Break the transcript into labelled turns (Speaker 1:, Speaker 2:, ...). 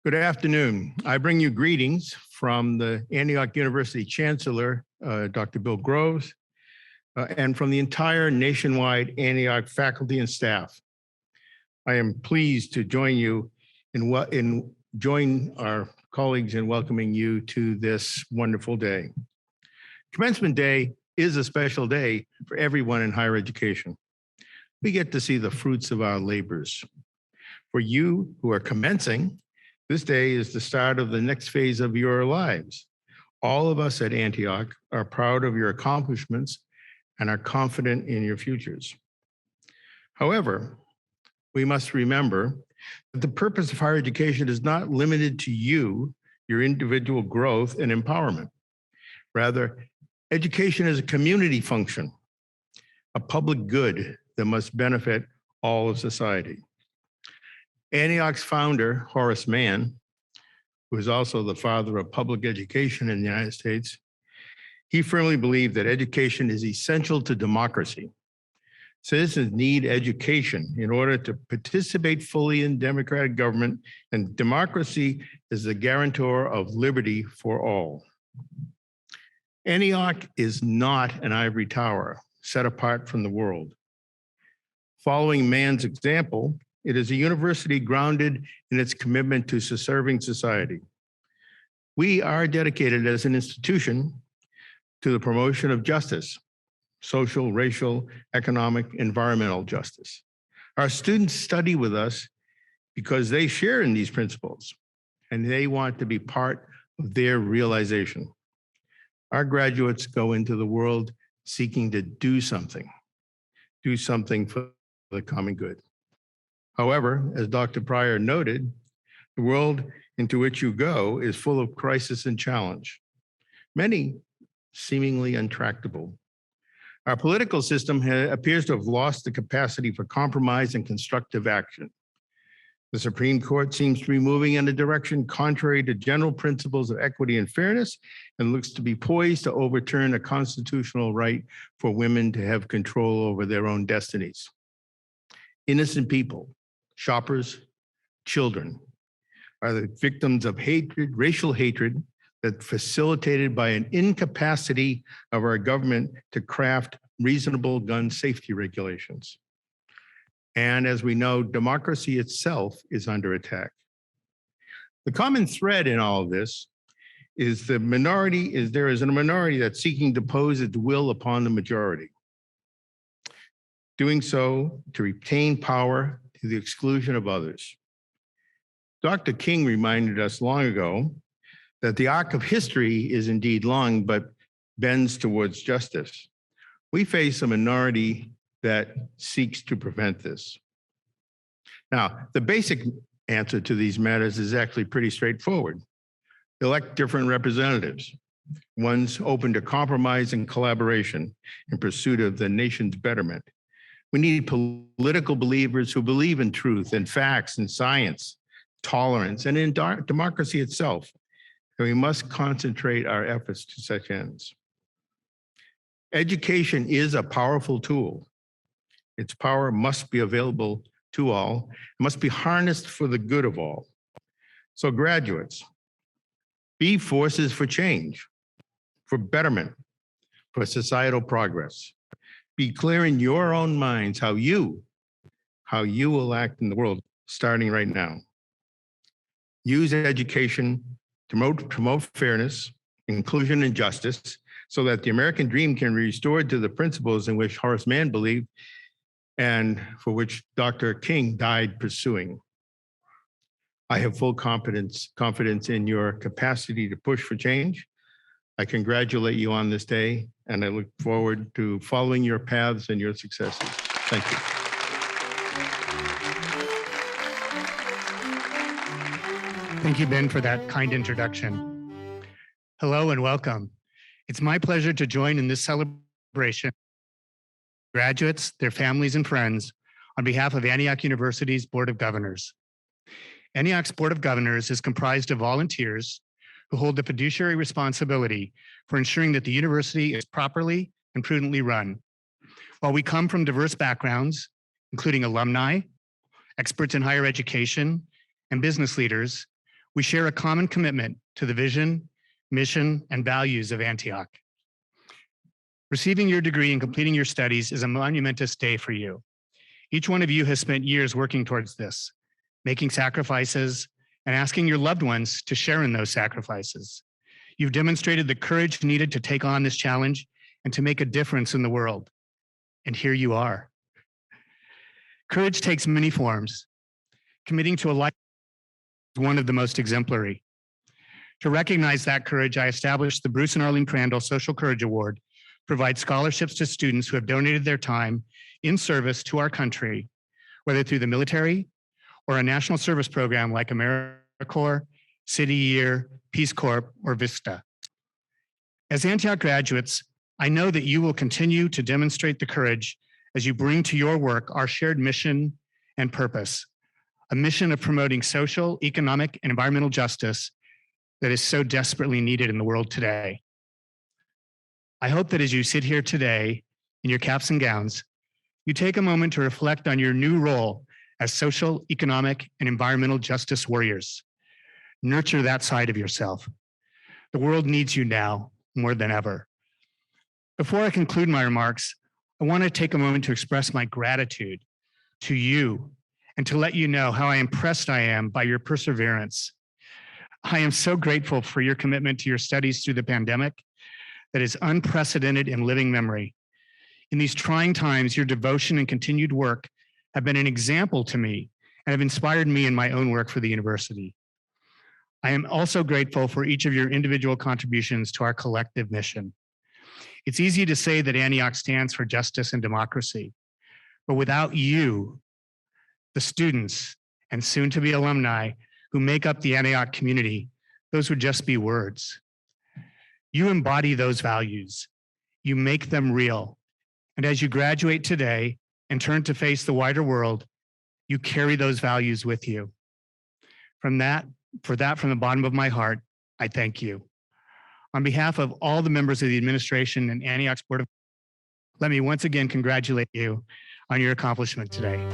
Speaker 1: Good afternoon. I bring you greetings from the Antioch University Chancellor, Dr. Bill Groves, and from the entire nationwide Antioch faculty and staff. I am pleased to join you join our colleagues in welcoming you to this wonderful day. Commencement Day is a special day for everyone in higher education. We get to see the fruits of our labors. For you who are commencing, this day is the start of the next phase of your lives. All of us at Antioch are proud of your accomplishments and are confident in your futures. However, we must remember that the purpose of higher education is not limited to you, your individual growth and empowerment. Rather, education is a community function, a public good that must benefit all of society. Antioch's founder, Horace Mann, who is also the father of public education in the United States, he firmly believed that education is essential to democracy. Citizens need education in order to participate fully in democratic government, and democracy is the guarantor of liberty for all. Antioch is not an ivory tower set apart from the world. Following Mann's example, it is a university grounded in its commitment to serving society. We are dedicated as an institution to the promotion of justice, social, racial, economic, environmental justice. Our students study with us because they share in these principles and they want to be part of their realization. Our graduates go into the world seeking to do something for the common good. However, as Dr. Pryor noted, the world into which you go is full of crisis and challenge, many seemingly intractable. Our political system appears to have lost the capacity for compromise and constructive action. The Supreme Court seems to be moving in a direction contrary to general principles of equity and fairness and looks to be poised to overturn a constitutional right for women to have control over their own destinies. Innocent people, shoppers, children, are the victims of hatred, racial hatred, that's facilitated by an incapacity of our government to craft reasonable gun safety regulations. And as we know, democracy itself is under attack. The common thread in all of this is there is a minority that's seeking to impose its will upon the majority, doing so to retain power to the exclusion of others. Dr. King reminded us long ago that the arc of history is indeed long, but bends towards justice. We face a minority that seeks to prevent this. Now, the basic answer to these matters is actually pretty straightforward. Elect different representatives, ones open to compromise and collaboration in pursuit of the nation's betterment. We need political believers who believe in truth and facts and science, tolerance, and in democracy itself. And we must concentrate our efforts to such ends. Education is a powerful tool. Its power must be available to all. It must be harnessed for the good of all. So graduates, be forces for change, for betterment, for societal progress. Be clear in your own minds how you will act in the world starting right now. Use education to promote fairness, inclusion, and justice so that the American dream can be restored to the principles in which Horace Mann believed and for which Dr. King died pursuing. I have full confidence in your capacity to push for change. I congratulate you on this day, and I look forward to following your paths and your successes. Thank you.
Speaker 2: Thank you, Ben, for that kind introduction. Hello and welcome. It's my pleasure to join in this celebration. Graduates, their families, and friends, on behalf of Antioch University's Board of Governors. Antioch's Board of Governors is comprised of volunteers who hold the fiduciary responsibility for ensuring that the university is properly and prudently run. While we come from diverse backgrounds, including alumni, experts in higher education, and business leaders, We share a common commitment to the vision, mission, and values of Antioch. Receiving your degree and completing your studies is a monumentous day for you. Each one of you has spent years working towards this, making sacrifices and asking your loved ones to share in those sacrifices. You've demonstrated the courage needed to take on this challenge and to make a difference in the world. And here you are. Courage takes many forms. Committing to a life is one of the most exemplary. To recognize that courage, I established the Bruce and Arlene Crandall Social Courage Award, provide scholarships to students who have donated their time in service to our country, whether through the military or a national service program like AmeriCorps, City Year, Peace Corps, or VISTA. As Antioch graduates, I know that you will continue to demonstrate the courage as you bring to your work our shared mission and purpose, a mission of promoting social, economic, and environmental justice that is so desperately needed in the world today. I hope that as you sit here today in your caps and gowns, you take a moment to reflect on your new role as social, economic, and environmental justice warriors. Nurture that side of yourself. The world needs you now more than ever. Before I conclude my remarks, I want to take a moment to express my gratitude to you and to let you know how impressed I am by your perseverance. I am so grateful for your commitment to your studies through the pandemic that is unprecedented in living memory. In these trying times, your devotion and continued work have been an example to me and have inspired me in my own work for the university. I am also grateful for each of your individual contributions to our collective mission. It's easy to say that Antioch stands for justice and democracy, but without you, the students and soon to be alumni who make up the Antioch community, those would just be words. You embody those values. You make them real. And as you graduate today and turn to face the wider world, you carry those values with you. From the bottom of my heart, I thank you. On behalf of all the members of the administration and Antioch's Board of, let me once again congratulate you on your accomplishment today.